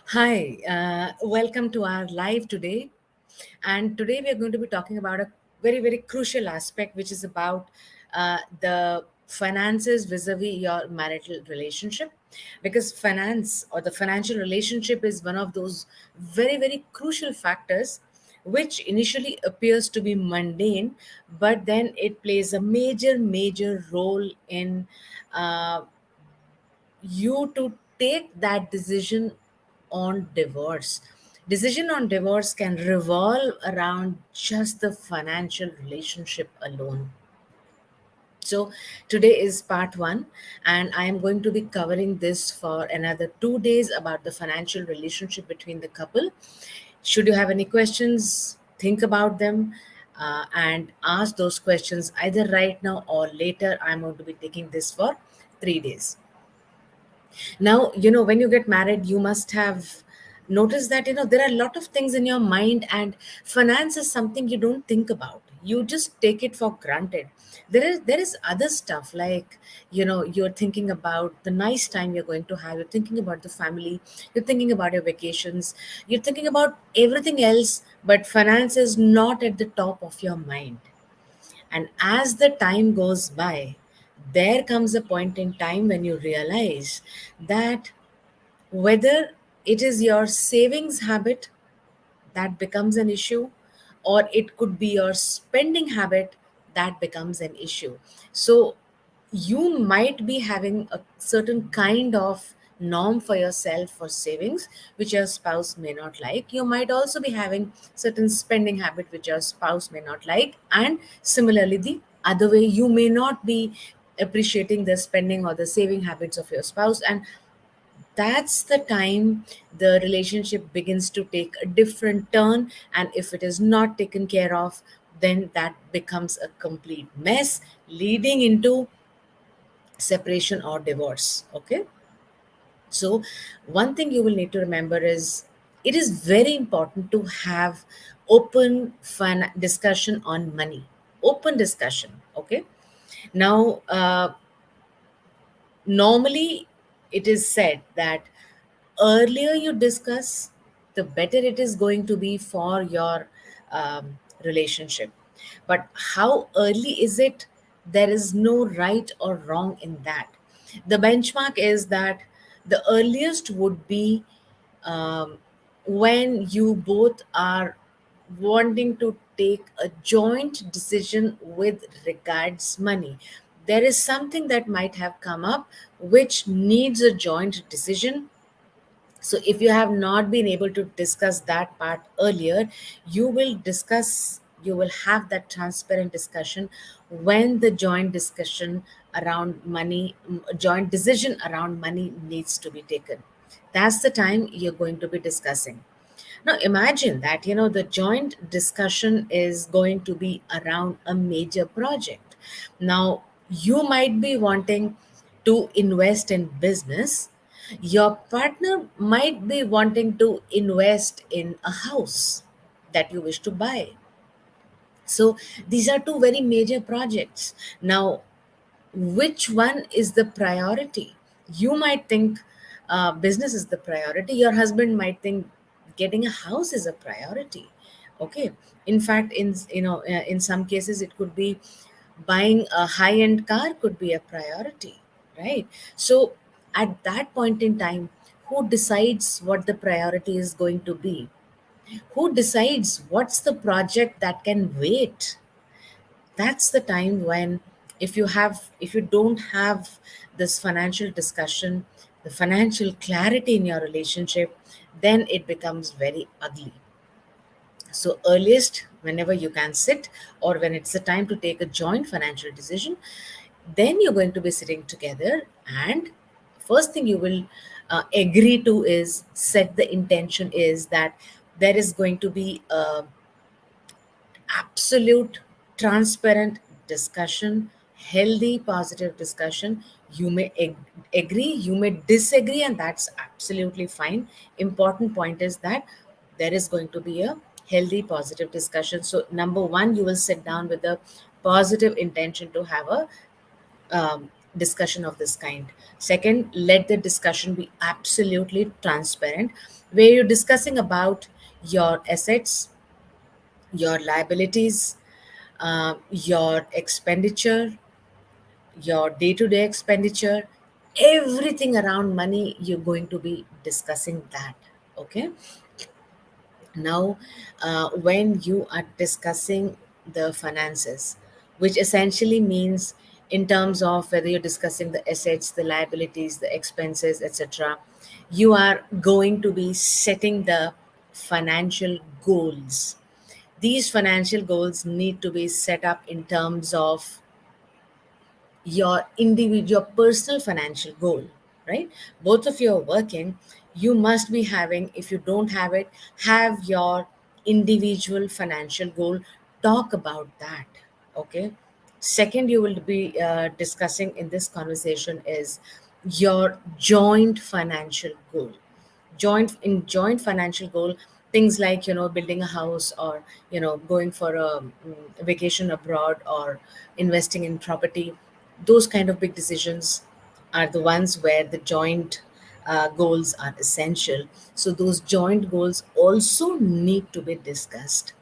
Hi, welcome to our live today. And today we are going to be talking about a very, very crucial aspect, which is about the finances vis-a-vis your marital relationship. Because finance or the financial relationship is one of those very, very crucial factors which initially appears to be mundane, but then it plays a major, major role in uh, you to take that decision on divorce. Decision on divorce can revolve around just the financial relationship alone. So today is part one, and I am going to be covering this for another 2 days about the financial relationship between the couple. Should you have any questions, think about them and ask those questions either right now or later. I'm going to be taking this for 3 days. Now, when you get married, you must have noticed that, there are a lot of things in your mind, and finance is something you don't think about. You just take it for granted. There is other stuff like, you're thinking about the nice time you're going to have, you're thinking about the family, you're thinking about your vacations, you're thinking about everything else, but finance is not at the top of your mind. And as the time goes by, there comes a point in time when you realize that whether it is your savings habit that becomes an issue, or it could be your spending habit that becomes an issue. So you might be having a certain kind of norm for yourself for savings which your spouse may not like. You might also be having certain spending habit which your spouse may not like, and similarly the other way, you may not be appreciating the spending or the saving habits of your spouse, and that's the time the relationship begins to take a different turn. And if it is not taken care of, then that becomes a complete mess, leading into separation or divorce. Okay, so one thing you will need to remember is it is very important to have open fun discussion on money. Open discussion. Okay, now normally it is said that earlier you discuss, the better it is going to be for your relationship. But how early is it? There is no right or wrong in that. The benchmark is that the earliest would be um, when you both are wanting to take a joint decision with regards money. There is something that might have come up which needs a joint decision. So if you have not been able to discuss that part earlier, you will have that transparent discussion when the joint discussion around money, joint decision around money needs to be taken. That's the time you're going to be discussing. Now imagine that, the joint discussion is going to be around a major project. Now you might be wanting to invest in business. Your partner might be wanting to invest in a house that you wish to buy. So these are two very major projects. Now, which one is the priority? You might think business is the priority. Your husband might think getting a house is a priority. Okay, in fact, in some cases it could be buying a high end car could be a priority, right? So at that point in time, who decides what the priority is going to be? Who decides what's the project that can wait? That's the time when, if you don't have this financial discussion, the financial clarity in your relationship, then it becomes very ugly. So earliest whenever you can sit, or when it's the time to take a joint financial decision, then you're going to be sitting together, and first thing you will agree to is set the intention is that there is going to be a absolute transparent discussion, healthy positive discussion. You may agree, you may disagree, and that's absolutely fine. Important point is that there is going to be a healthy positive discussion. So number one, you will sit down with a positive intention to have a discussion of this kind. Second, let the discussion be absolutely transparent, where you're discussing about your assets, your liabilities, your expenditure, your day to day expenditure, everything around money, you're going to be discussing that. Okay. Now, when you are discussing the finances, which essentially means in terms of whether you're discussing the assets, the liabilities, the expenses, etc., you are going to be setting the financial goals. These financial goals need to be set up in terms of your individual, your personal financial goal, right? Both of you are working, you must be having, if you don't have it, have your individual financial goal. Talk about that. Okay. Second, you will be discussing in this conversation is your joint financial goal. Joint financial goal, things like, building a house, or going for a vacation abroad, or investing in property. Those kind of big decisions are the ones where the joint goals are essential. So those joint goals also need to be discussed.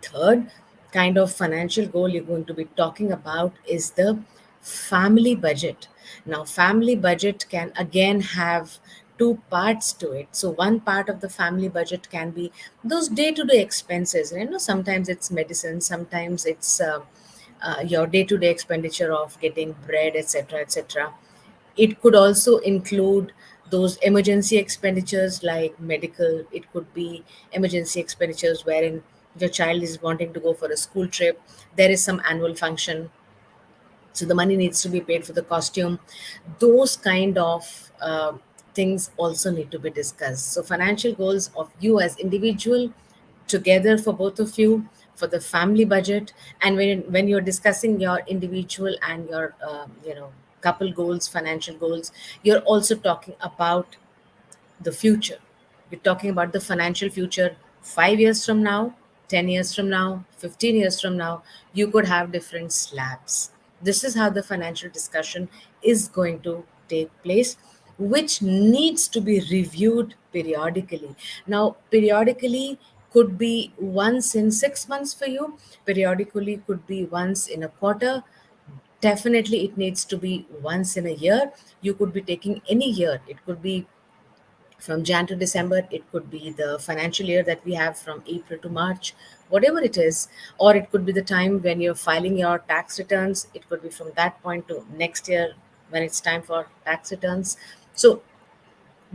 Third kind of financial goal you're going to be talking about is the family budget. Now, family budget can again have two parts to it. So, one part of the family budget can be those day to day expenses. Sometimes it's medicine, sometimes it's your day to day expenditure of getting bread, etc., etc. It could also include those emergency expenditures like medical. It could be emergency expenditures wherein your child is wanting to go for a school trip. There is some annual function, so the money needs to be paid for the costume. Those kind of things also need to be discussed. So financial goals of you as individual, together for both of you, for the family budget. And when you're discussing your individual and your couple goals, financial goals, you're also talking about the future. We're talking about the financial future 5 years from now, 10 years from now, 15 years from now. You could have different slabs. This is how the financial discussion is going to take place, which needs to be reviewed periodically. Now, periodically could be once in 6 months for you, periodically could be once in a quarter. Definitely, it needs to be once in a year. You could be taking any year, it could be from Jan to December, it could be the financial year that we have from April to March, whatever it is, or it could be the time when you're filing your tax returns. It could be from that point to next year when it's time for tax returns. So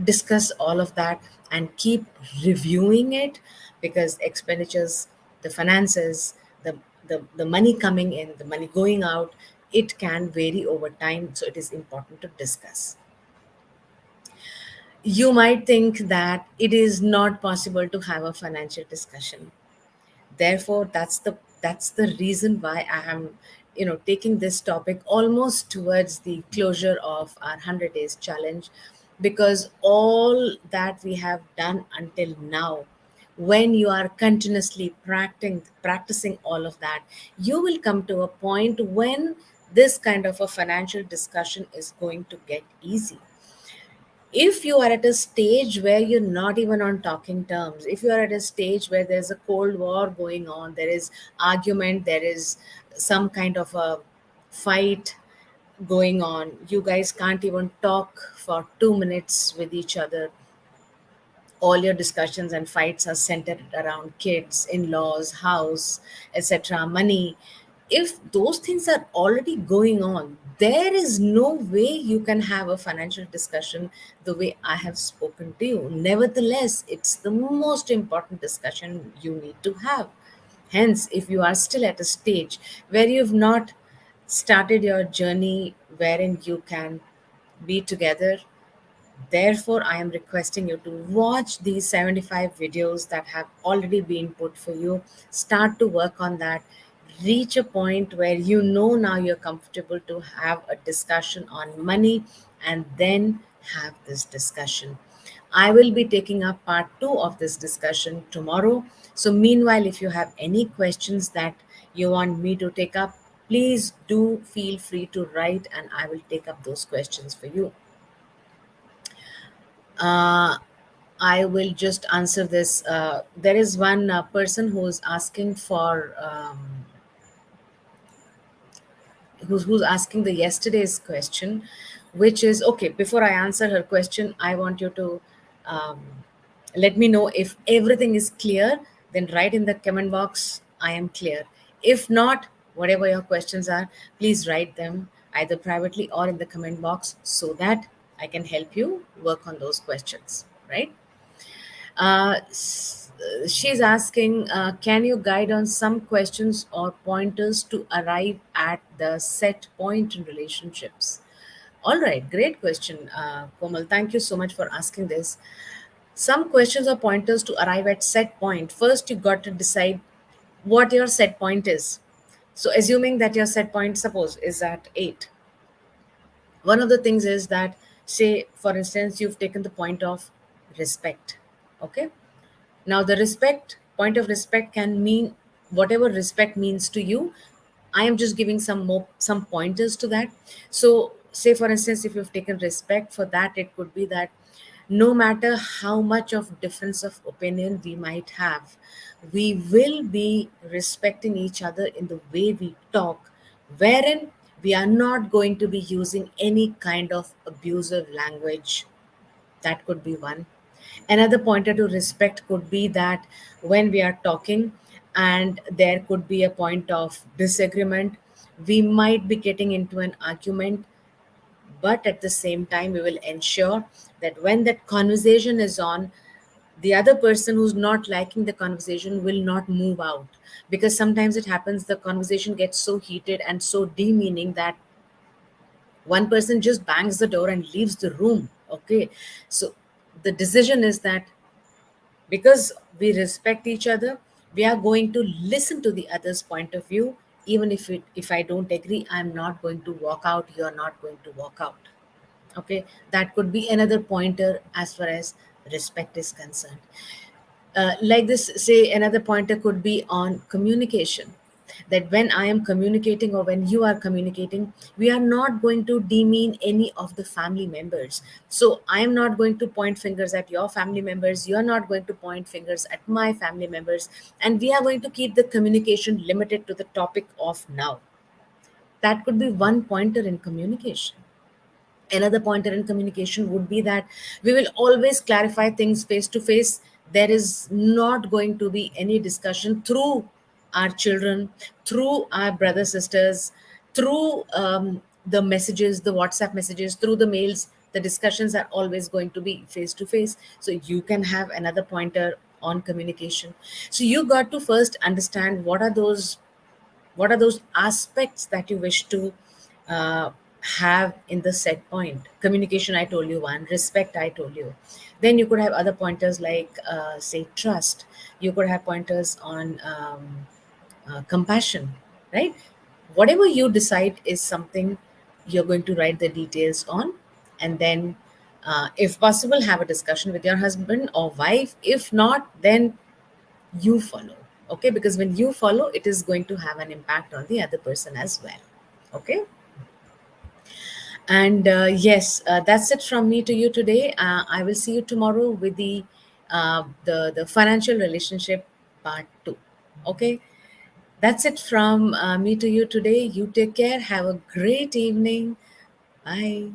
discuss all of that and keep reviewing it, because expenditures, the finances, the money coming in, the money going out, it can vary over time. So it is important to discuss. You might think that it is not possible to have a financial discussion. Therefore, that's the reason why I am taking this topic almost towards the closure of our 100 days challenge, because all that we have done until now, when you are continuously practicing all of that, you will come to a point when this kind of a financial discussion is going to get easy. If you are at a stage where you're not even on talking terms, if you are at a stage where there's a cold war going on, there is argument, there is some kind of a fight going on, you guys can't even talk for 2 minutes with each other, all your discussions and fights are centered around kids, in-laws, house, etc., money. If those things are already going on, there is no way you can have a financial discussion the way I have spoken to you. Nevertheless, it's the most important discussion you need to have. Hence, if you are still at a stage where you've not started your journey wherein you can be together, therefore, I am requesting you to watch these 75 videos that have already been put for you. Start to work on that. Reach a point where you know now you're comfortable to have a discussion on money, and then have this discussion. I will be taking up part two of this discussion tomorrow. So, meanwhile, if you have any questions that you want me to take up, Please do feel free to write, and I will take up those questions for you. uh, I will just answer this. There is one person who is asking for who's asking the yesterday's question, which is okay. Before I answer her question, I want you to um, let me know if everything is clear. Then write in the comment box, I am clear. If not, whatever your questions are, please write them either privately or in the comment box so that I can help you work on those questions, right? She's asking, can you guide on some questions or pointers to arrive at the set point in relationships? All right, great question, Komal. Thank you so much for asking this. Some questions or pointers to arrive at set point. First, you got to decide what your set point is. So, assuming that your set point, suppose, is at 8, one of the things is that, say, for instance, you've taken the point of respect. Okay, now, the respect point of respect can mean whatever respect means to you. I am just giving some pointers to that. So, say for instance, if you've taken respect for that, it could be that no matter how much of difference of opinion we might have, we will be respecting each other in the way we talk, wherein we are not going to be using any kind of abusive language. That could be one. Another pointer to respect could be that when we are talking and there could be a point of disagreement, we might be getting into an argument, but at the same time, we will ensure that when that conversation is on, the other person who's not liking the conversation will not move out, because sometimes it happens the conversation gets so heated and so demeaning that one person just bangs the door and leaves the room. Okay, so the decision is that because we respect each other, we are going to listen to the other's point of view. Even if I don't agree, I'm not going to walk out, you're not going to walk out. Okay, that could be another pointer as far as respect is concerned. Like this, say another pointer could be on communication, that when I am communicating or when you are communicating, we are not going to demean any of the family members. So I am not going to point fingers at your family members, you are not going to point fingers at my family members, and we are going to keep the communication limited to the topic of now. That could be one pointer in communication. Another pointer in communication would be that we will always clarify things face to face. There is not going to be any discussion through our children, through our brothers sisters, through the messages, the WhatsApp messages, through the mails. The discussions are always going to be face to face. So you can have another pointer on communication. So you got to first understand what are those aspects that you wish to uh, have in the set point. Communication, I told you one. Respect, I told you. Then you could have other pointers like, say, trust. You could have pointers on compassion, right? Whatever you decide is something you're going to write the details on, and then, if possible, have a discussion with your husband or wife. If not, then you follow. Okay, because when you follow, it is going to have an impact on the other person as well. Okay, and yes, that's it from me to you today. I will see you tomorrow with the financial relationship part 2. Okay, that's it from me to you today. You take care, have a great evening. Bye.